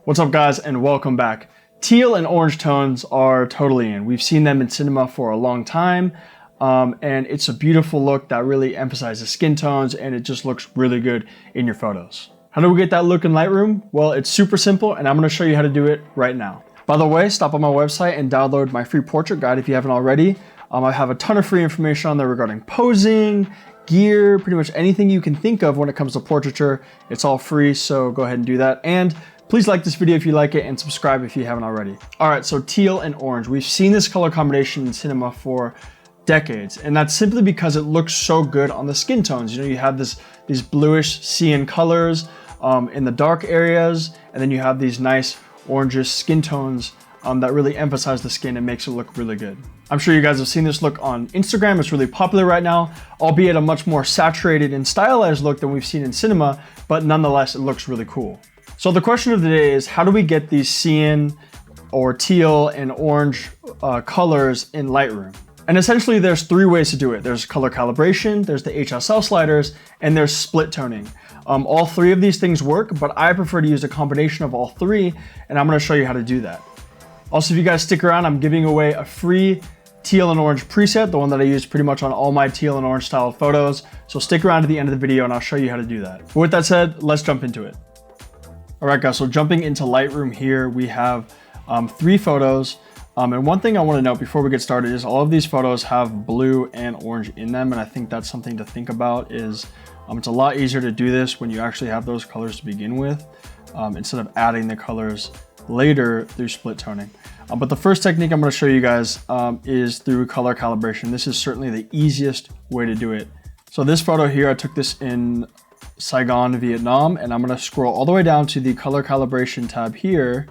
What's up guys and welcome back. Teal and orange tones are totally in. We've seen them in cinema for a long time and it's a beautiful look that really emphasizes skin tones and it just looks really good in your photos. How do we get that look in Lightroom? Well, it's super simple and I'm going to show you how to do it right now. By the way, stop on my website and download my free portrait guide if you haven't already. I have a ton of free information on there regarding posing, gear, pretty much anything you can think of when it comes to portraiture. It's all free, so go ahead and do that. And please like this video if you like it and subscribe if you haven't already. All right, so teal and orange. We've seen this color combination in cinema for decades, and that's simply because it looks so good on the skin tones. You know, you have these bluish cyan colors in the dark areas, and then you have these nice orangish skin tones that really emphasize the skin and makes it look really good. I'm sure you guys have seen this look on Instagram. It's really popular right now, albeit a much more saturated and stylized look than we've seen in cinema, but nonetheless, it looks really cool. So the question of the day is, how do we get these cyan or teal and orange colors in Lightroom? And essentially there's three ways to do it. There's color calibration, there's the Hsl sliders, and there's split toning. All three of these things work, but I prefer to use a combination of all three, and I'm gonna show you how to do that. Also, if you guys stick around, I'm giving away a free teal and orange preset, the one that I use pretty much on all my teal and orange styled photos. So stick around to the end of the video and I'll show you how to do that. But with that said, let's jump into it. All right guys, so jumping into Lightroom here, we have three photos. And one thing I want to note before we get started is all of these photos have blue and orange in them. And I think that's something to think about is it's a lot easier to do this when you actually have those colors to begin with, instead of adding the colors later through split toning. But the first technique I'm going to show you guys is through color calibration. This is certainly the easiest way to do it. So this photo here, I took this in Saigon, Vietnam, and I'm going to scroll all the way down to the color calibration tab here,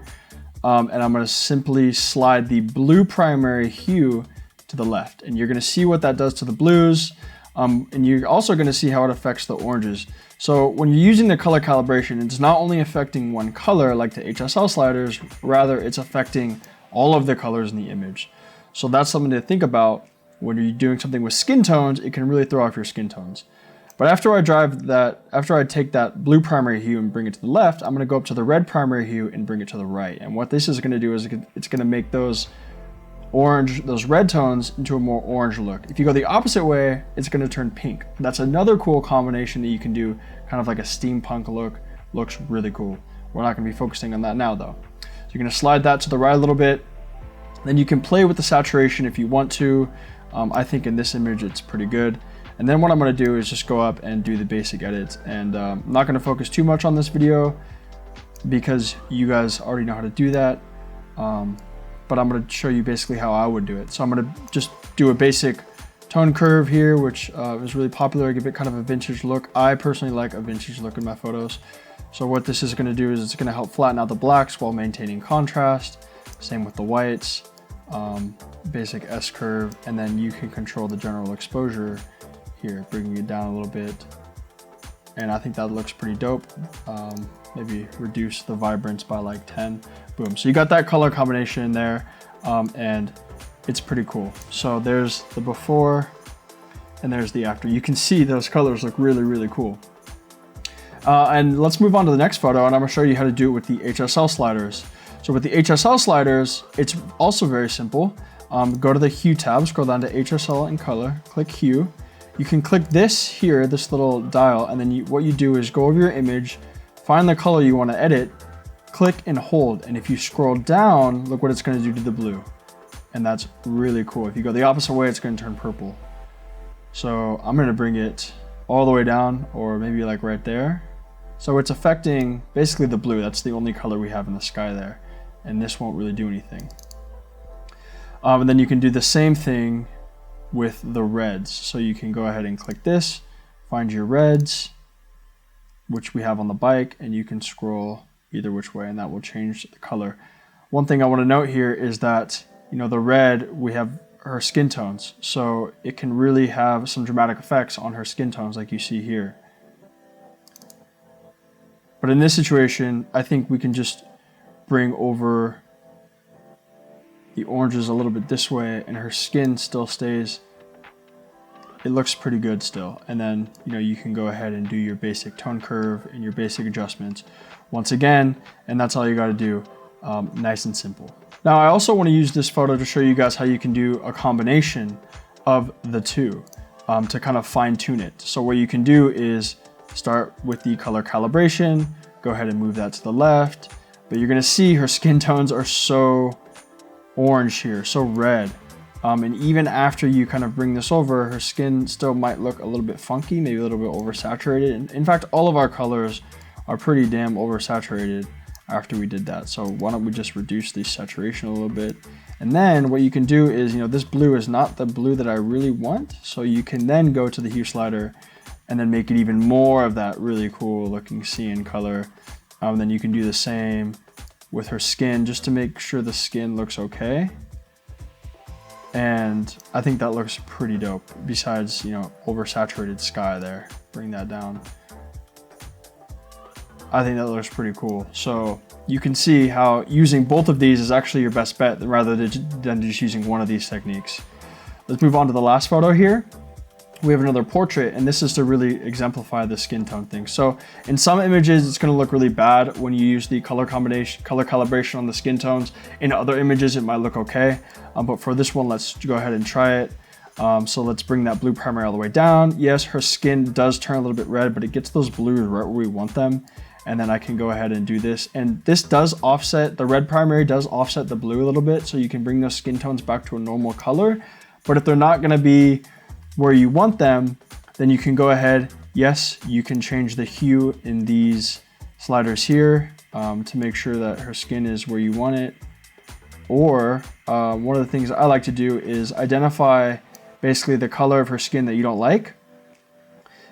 and I'm going to simply slide the blue primary hue to the left, and you're going to see what that does to the blues, and you're also going to see how it affects the oranges. So when you're using the color calibration, it's not only affecting one color like the Hsl sliders, rather it's affecting all of the colors in the image. So that's something to think about when you're doing something with skin tones. It can really throw off your skin tones. But after I take that blue primary hue and bring it to the left, I'm going to go up to the red primary hue and bring it to the right. And what this is going to do is it's going to make those red tones into a more orange look. If you go the opposite way, it's going to turn pink. That's another cool combination that you can do, kind of like a steampunk look. Looks really cool. We're not going to be focusing on that now though. So you're going to slide that to the right a little bit. Then you can play with the saturation if you want to. I think in this image it's pretty good. And then what I'm going to do is just go up and do the basic edits. And I'm not going to focus too much on this video because you guys already know how to do that. But I'm going to show you basically how I would do it. So I'm going to just do a basic tone curve here, which is really popular. Give it kind of a vintage look. I personally like a vintage look in my photos. So what this is going to do is it's going to help flatten out the blacks while maintaining contrast. Same with the whites. Basic S curve, and then you can control the general exposure here, bringing it down a little bit. And I think that looks pretty dope. Maybe reduce the vibrance by like 10. Boom. So you got that color combination in there, and it's pretty cool. So there's the before and there's the after. You can see those colors look really, really cool. And let's move on to the next photo, and I'm gonna show you how to do it with the Hsl sliders. So with the Hsl sliders, it's also very simple. Go to the Hue tab, scroll down to Hsl and color, click Hue. You can click this here, this little dial, and then what you do is go over your image, find the color you want to edit, click and hold. And if you scroll down, look what it's going to do to the blue. And that's really cool. If you go the opposite way, it's going to turn purple. So I'm going to bring it all the way down, or maybe like right there. So it's affecting basically the blue. That's the only color we have in the sky there. And this won't really do anything. And then you can do the same thing with the reds. So you can go ahead and click this, find your reds, which we have on the bike, and you can scroll either which way and that will change the color. One thing I want to note here is that, you know, the red, we have her skin tones. So it can really have some dramatic effects on her skin tones like you see here. But in this situation, I think we can just bring over the oranges a little bit this way and her skin still stays it looks pretty good still. And then, you know, you can go ahead and do your basic tone curve and your basic adjustments once again, and that's all you got to do. Nice and simple. Now, I also want to use this photo to show you guys how you can do a combination of the two to kind of fine tune it. So what you can do is start with the color calibration, go ahead and move that to the left, but you're going to see her skin tones are so orange here, so red. And even after you kind of bring this over, her skin still might look a little bit funky, maybe a little bit oversaturated. And in fact, all of our colors are pretty damn oversaturated after we did that. So why don't we just reduce the saturation a little bit? And then what you can do is, you know, this blue is not the blue that I really want. So you can then go to the Hue Slider and then make it even more of that really cool looking cyan color. Then you can do the same with her skin just to make sure the skin looks okay. And I think that looks pretty dope. Besides, you know, oversaturated sky there, bring that down. I think that looks pretty cool. So you can see how using both of these is actually your best bet rather than just using one of these techniques. Let's move on to the last photo here. We have another portrait, and this is to really exemplify the skin tone thing. So in some images, it's going to look really bad when you use the color calibration on the skin tones. In other images, it might look okay. But for this one, let's go ahead and try it. So let's bring that blue primary all the way down. Yes, her skin does turn a little bit red, but it gets those blues right where we want them. And then I can go ahead and do this. And this does offset, the red primary does offset the blue a little bit, so you can bring those skin tones back to a normal color. But if they're not going to be where you want them, then you can go ahead, yes, you can change the hue in these sliders here to make sure that her skin is where you want it. Or one of the things I like to do is identify basically the color of her skin that you don't like.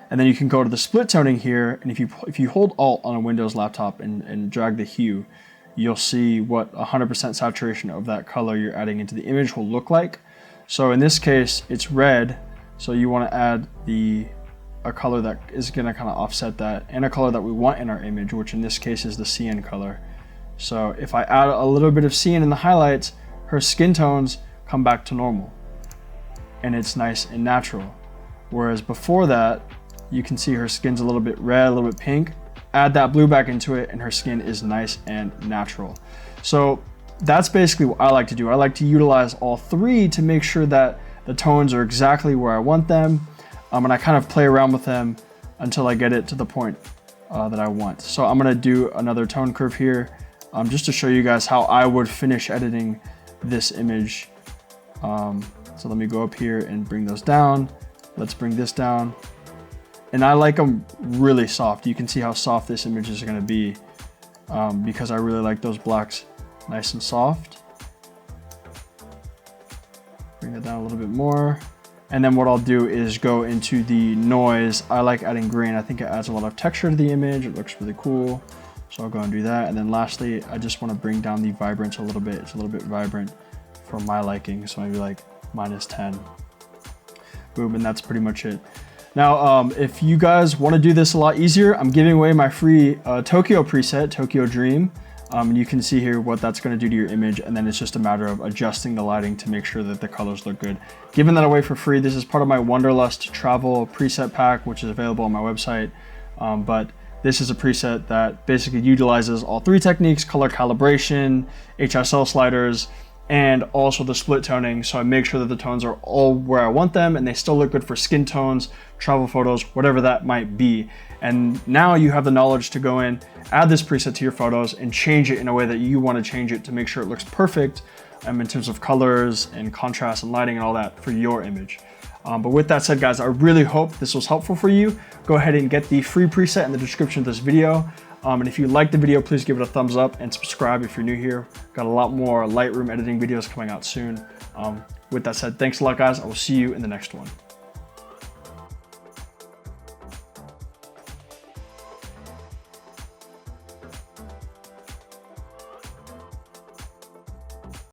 And then you can go to the split toning here, and if you hold Alt on a Windows laptop and drag the hue, you'll see what 100% saturation of that color you're adding into the image will look like. So in this case, it's red. So you want to add a color that is going to kind of offset that, and a color that we want in our image, which in this case is the cyan color. So if I add a little bit of cyan in the highlights, her skin tones come back to normal, and it's nice and natural. Whereas before that, you can see her skin's a little bit red, a little bit pink. Add that blue back into it, and her skin is nice and natural. So that's basically what I like to do. I like to utilize all three to make sure that the tones are exactly where I want them, and I kind of play around with them until I get it to the point that I want. So I'm gonna do another tone curve here just to show you guys how I would finish editing this image. So let me go up here and bring those down. Let's bring this down. And I like them really soft. You can see how soft this image is gonna be because I really like those blacks nice and soft. Bring it down a little bit more. And then what I'll do is go into the noise. I like adding grain. I think it adds a lot of texture to the image. It looks really cool. So I'll go and do that. And then lastly, I just want to bring down the vibrance a little bit. It's a little bit vibrant for my liking. So maybe like -10. Boom, and that's pretty much it. Now, if you guys want to do this a lot easier, I'm giving away my free Tokyo preset, Tokyo Dream. And you can see here what that's going to do to your image, and then it's just a matter of adjusting the lighting to make sure that the colors look good. Giving that away for free. This is part of my Wanderlust travel preset pack, which is available on my website. But this is a preset that basically utilizes all three techniques: color calibration, Hsl sliders, and also the split toning. So I make sure that the tones are all where I want them, and they still look good for skin tones, travel photos, whatever that might be. And now you have the knowledge to go in, add this preset to your photos, and change it in a way that you want to change it to make sure it looks perfect in terms of colors and contrast and lighting and all that for your image. But with that said, guys, I really hope this was helpful for you. Go ahead and get the free preset in the description of this video. And if you liked the video, please give it a thumbs up and subscribe if you're new here. Got a lot more Lightroom editing videos coming out soon. With that said, thanks a lot, guys. I will see you in the next one.